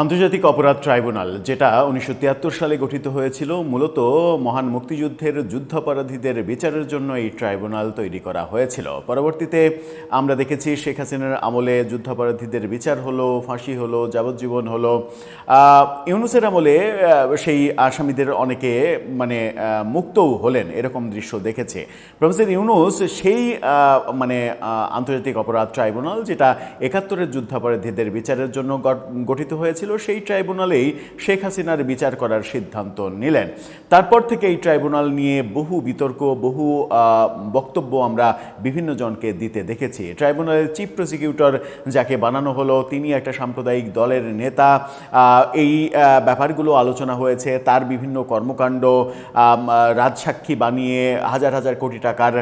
আন্তর্জাতিক অপরাধ ট্রাইব্যুনাল, যেটা 1973 সালে গঠিত হয়েছিল, মূলত মহান মুক্তিযুদ্ধের যুদ্ধাপরাধীদের বিচারের জন্য এই ট্রাইব্যুনাল তৈরি করা হয়েছিল। পরবর্তীতে আমরা দেখেছি শেখ হাসিনার আমলে যুদ্ধাপরাধীদের বিচার হলো, ফাঁসি হলো, যাবজ্জীবন হলো। ইউনূসের আমলে সেই আসামিদের অনেকে মুক্তও হলেন, এরকম দৃশ্য দেখেছে। প্রফেসর ইউনূস সেই আন্তর্জাতিক অপরাধ ট্রাইব্যুনাল, যেটা 71-এর যুদ্ধাপরাধীদের বিচারের জন্য গঠিত হয়েছিল, সেই ট্রাইব্যুনালেই শেখ হাসিনার বিচার করার সিদ্ধান্ত নিলেন। তারপর থেকে এই ট্রাইব্যুনাল নিয়ে বহু বিতর্ক, বহু বক্তব্য আমরা বিভিন্ন জনকে দিতে দেখেছি। ট্রাইব্যুনালের চিফ প্রসিকিউটর যাকে বানানো হলো, তিনি একটা সাম্প্রদায়িক দলের নেতা। এই ব্যাপারগুলো আলোচনা হয়েছে, তার বিভিন্ন কর্মকাণ্ড, রাজসাক্ষী বানিয়ে হাজার হাজার কোটি টাকার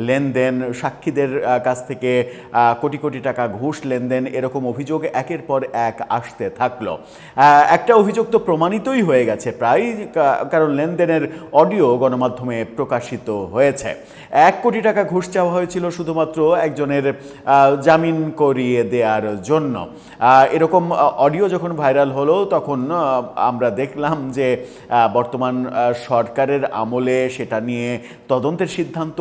লেনদেন, সাক্ষীদের কাছ থেকে কোটি কোটি টাকা ঘুষ লেনদেন, এরকম অভিযোগ একের পর এক আসতে থাকলো। একটা অভিযোগ তো প্রমাণিতই হয়ে গেছে প্রায়, কারণ লেনদেনের অডিও গণমাধ্যমে প্রকাশিত হয়েছে। 1 কোটি টাকা ঘুষ চাওয়া হয়েছিল শুধুমাত্র একজনের জামিন করিয়ে দেওয়ার জন্য। এরকম অডিও যখন ভাইরাল হলো, তখন আমরা দেখলাম যে বর্তমান সরকারের আমলে সেটা নিয়ে তদন্তের সিদ্ধান্ত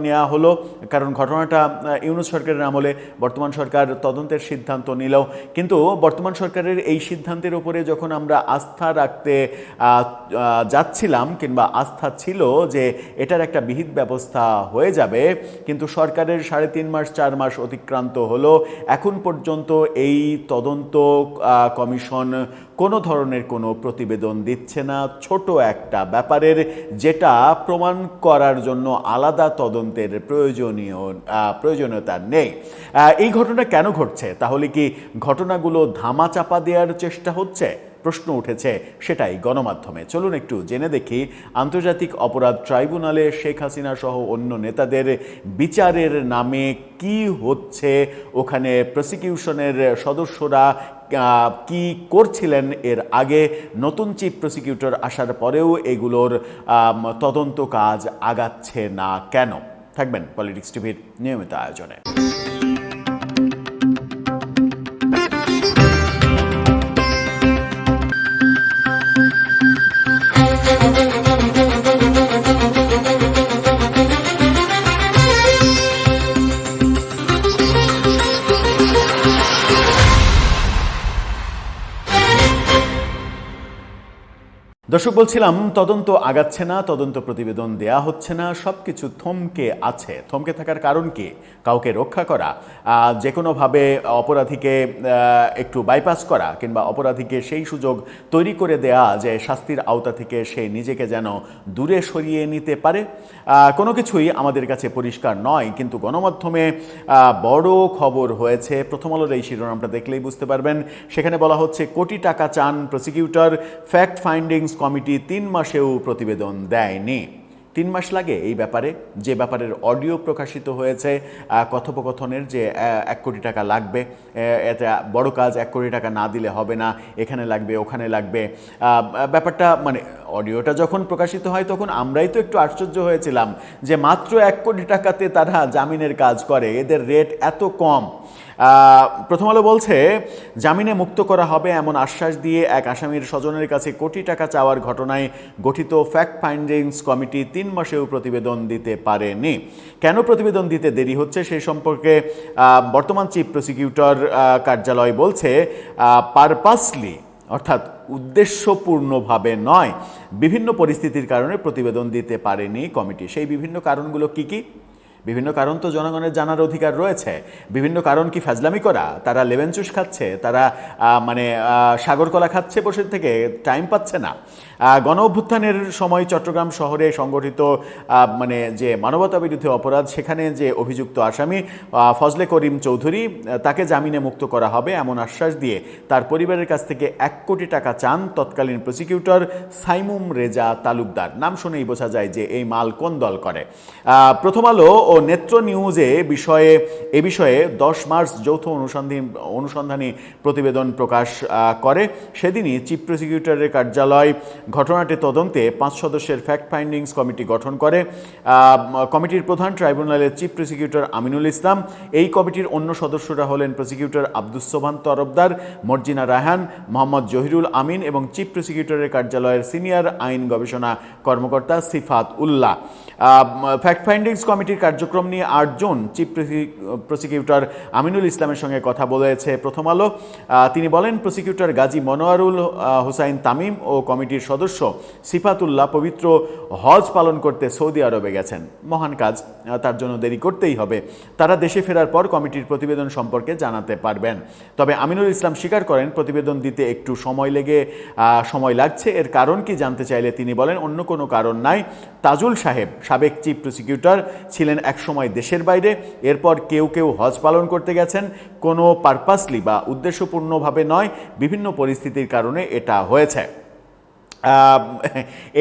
নেওয়া হলো। কারণ ঘটনাটা ইউনূস সরকারের আমলে, বর্তমান সরকার তদন্তের সিদ্ধান্ত নিল। কিন্তু বর্তমান সরকারের এই সিদ্ধান্তের উপরে যখন আমরা আস্থা রাখতে যাচ্ছিলাম, কিংবা আস্থা ছিল যে এটার একটা বিহিত ব্যবস্থা হয়ে যাবে, কিন্তু সরকারের 3.5 মাস 4 মাস অতিক্রান্ত হলো, এখন পর্যন্ত এই তদন্ত কমিশন কোনো ধরনের কোনো প্রতিবেদন দিচ্ছে না ছোট একটা ব্যাপারের, যেটা প্রমাণ করার জন্য আলাদা তদন্তের প্রয়োজনীয়তা নেই। এই ঘটনা কেন ঘটছে? তাহলে কি ঘটনাগুলো ধামাচাপা দেওয়ার চেষ্টা হচ্ছে? প্রশ্ন উঠেছে সেটাই গণমাধ্যমে। চলুন একটু জেনে দেখি আন্তর্জাতিক অপরাধ ট্রাইব্যুনালে শেখ হাসিনা সহ অন্য নেতাদের বিচারের নামে কি হচ্ছে, ওখানে প্রসিকিউশনের সদস্যরা কি করছিলেন এর আগে, নতুন চিফ প্রসিকিউটর আসার পরেও এগুলোর তদন্ত কাজ আগাচ্ছে না কেন। থাকবেন পলিটিক্স টিভির নিয়মিত আয়োজনে। দর্শক, বলছিলাম তদন্ত আগাচ্ছে না, তদন্ত প্রতিবেদন দেয়া হচ্ছে না, সব কিছু থমকে আছে। থমকে থাকার কারণ কি? কাউকে রক্ষা করা, যে কোনোভাবে অপরাধীকে একটু বাইপাস করা, কিংবা অপরাধীকে সেই সুযোগ তৈরি করে দেয়া যে শাস্তির আওতা থেকে সে নিজেকে যেন দূরে সরিয়ে নিতে পারে। কোনো কিছুই আমাদের কাছে পরিষ্কার নয়। কিন্তু গণমাধ্যমে বড় খবর হয়েছে, প্রথম আলোর এই শিরোনামটা দেখলেই বুঝতে পারবেন। সেখানে বলা হচ্ছে কোটি টাকা চান প্রসিকিউটর, ফ্যাক্ট ফাইন্ডিংস কমিটি 3 মাসেও প্রতিবেদন দেয়নি। 3 মাস লাগে এই ব্যাপারে, যে ব্যাপারের অডিও প্রকাশিত হয়েছে কথোপকথনের, যে 1 কোটি টাকা লাগবে, এটা বড় কাজ, 1 কোটি টাকা না দিলে হবে না, এখানে লাগবে ওখানে লাগবে। ব্যাপারটা অডিওটা যখন প্রকাশিত হয় তখন আমরাই তো একটু আশ্চর্য হয়েছিলাম যে মাত্র 1 কোটি টাকাতে তারা জামিনের কাজ করে, এদের রেট এত কম। প্রথম আলো বলছে জামিনে মুক্ত করা হবে এমন আশ্বাস দিয়ে এক আসামির স্বজনের কাছে কোটি টাকা চাওয়ার ঘটনায় গঠিত ফ্যাক্ট ফাইন্ডিংস কমিটি 3 মাসেও প্রতিবেদন দিতে পারেনি। কেন প্রতিবেদন দিতে দেরি হচ্ছে সেই সম্পর্কে বর্তমান চিফ প্রসিকিউটর কার্যালয় বলছে পারপাসলি, অর্থাৎ উদ্দেশ্যপূর্ণভাবে নয়, বিভিন্ন পরিস্থিতির কারণে প্রতিবেদন দিতে পারেনি কমিটি। সেই বিভিন্ন কারণগুলো কি কি? বিভিন্ন কারণ তো জনগণের জানার অধিকার রয়েছে। বিভিন্ন কারণ কি ফাজলামি করা? তারা লেমন জুস খাচ্ছে, তারা সাগরকলা খাচ্ছে বসে থেকে, টাইম পাচ্ছে না। গণ অভ্যুত্থানের সময় চট্টগ্রাম শহরে সংগঠিত যে মানবতা বিরোধী অপরাধ, সেখানে যে অভিযুক্ত আসামি ফজলে করিম চৌধুরী, তাকে জামিনে মুক্ত করা হবে এমন আশ্বাস দিয়ে তার পরিবারের কাছ থেকে 1 কোটি টাকা চান তৎকালীন প্রসিকিউটর সাইমুম রেজা তালুকদার। নাম শুনেই বোঝা যায় যে এই মাল কোন দল করে। প্রথম আলো ও নেত্র নিউজে এ বিষয়ে 10 মার্চ যৌথ অনুসন্ধানী প্রতিবেদন প্রকাশ করে। সেদিনই চিফ প্রসিকিউটরের কার্যালয় ঘটনাটি তদন্তে 5 সদস্যের ফ্যাক্ট ফাইন্ডিংস কমিটি গঠন করে। কমিটির প্রধান ট্রাইব্যুনালের চিফ প্রসিকিউটর আমিনুল ইসলাম। এই কমিটির অন্য সদস্যরা হলেন প্রসিকিউটর আব্দুস সোবহান তরফদার, মর্জিনা রায়হান, মোহাম্মদ জহিরুল আমিন এবং চিফ প্রসিকিউটরের কার্যালয়ের সিনিয়র আইন গবেষণা কর্মকর্তা সিফাত উল্লাহ। ফ্যাক্ট ফাইন্ডিংস কমিটির কার্যক্রম নিয়ে 8 জন চিফ প্রসিকিউটর আমিনুল ইসলামের সঙ্গে কথা বলেছে প্রথম আলো। তিনি বলেন, প্রসিকিউটর গাজী মনোয়ারুল হুসাইন তামিম ও কমিটির সদস্য সিফাতুল্লাহ পবিত্র হজ পালন করতে সৌদি আরবে গেছেন। মহান কাজ, তার জন্য দেরি করতেই হবে। তারা দেশে ফেরার পর কমিটির প্রতিবেদন সম্পর্কে জানাতে পারবেন। তবে আমিনুল ইসলাম স্বীকার করেন, প্রতিবেদন দিতে একটু সময় লাগছে। এর কারণ কি জানতে চাইলে তিনি বলেন, অন্য কোনো কারণ নাই। তাজুল সাহেব, সাবেক চিফ প্রসিকিউটর, ছিলেন একসময় দেশের বাইরে। এরপর কেউ হজ পালন করতে গেছেন। কোনো পারপাসলি বা উদ্দেশ্যপূর্ণভাবে নয়, বিভিন্ন পরিস্থিতির কারণে এটা হয়েছে।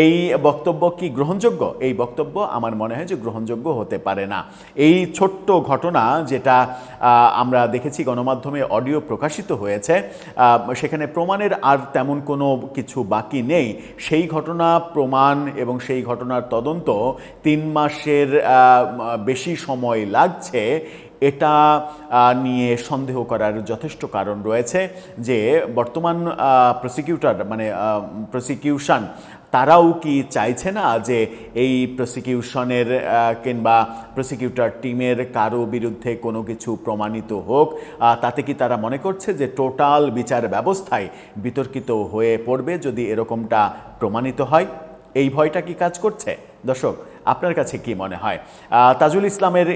এই বক্তব্য কি গ্রহণযোগ্য? এই বক্তব্য আমার মনে হয় যে গ্রহণযোগ্য হতে পারে না। এই ছোট্ট ঘটনা যেটা আমরা দেখেছি গণমাধ্যমে অডিও প্রকাশিত হয়েছে, সেখানে প্রমাণের আর তেমন কোনো কিছু বাকি নেই। সেই ঘটনা প্রমাণ এবং সেই ঘটনার তদন্ত 3 মাসের বেশি সময় লাগছে। এটা নিয়ে সন্দেহ করার যথেষ্ট কারণ রয়েছে যে বর্তমান প্রসিকিউশন তারাও কি চাইছে না যে এই প্রসিকিউশনের কিংবা প্রসিকিউটর টিমের কারো বিরুদ্ধে কোনো কিছু প্রমাণিত হোক? তাতে কি তারা মনে করছে যে টোটাল বিচার ব্যবস্থায় বিতর্কিত হয়ে পড়বে যদি এরকমটা প্রমাণিত হয়? এই ভয়টা কি কাজ করছে? দর্শক, আপনার কাছে কি মনে হয়? তাজুল ইসলামের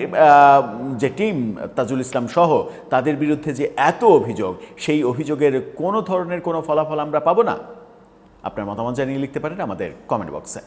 যে টিম, তাজুল ইসলাম সহ তাদের বিরুদ্ধে যে এত অভিযোগ, সেই অভিযোগের কোনো ধরনের কোনো ফলাফল আমরা পাবো না? আপনার মতামত জানিয়ে লিখতে পারেন আমাদের কমেন্ট বক্সে।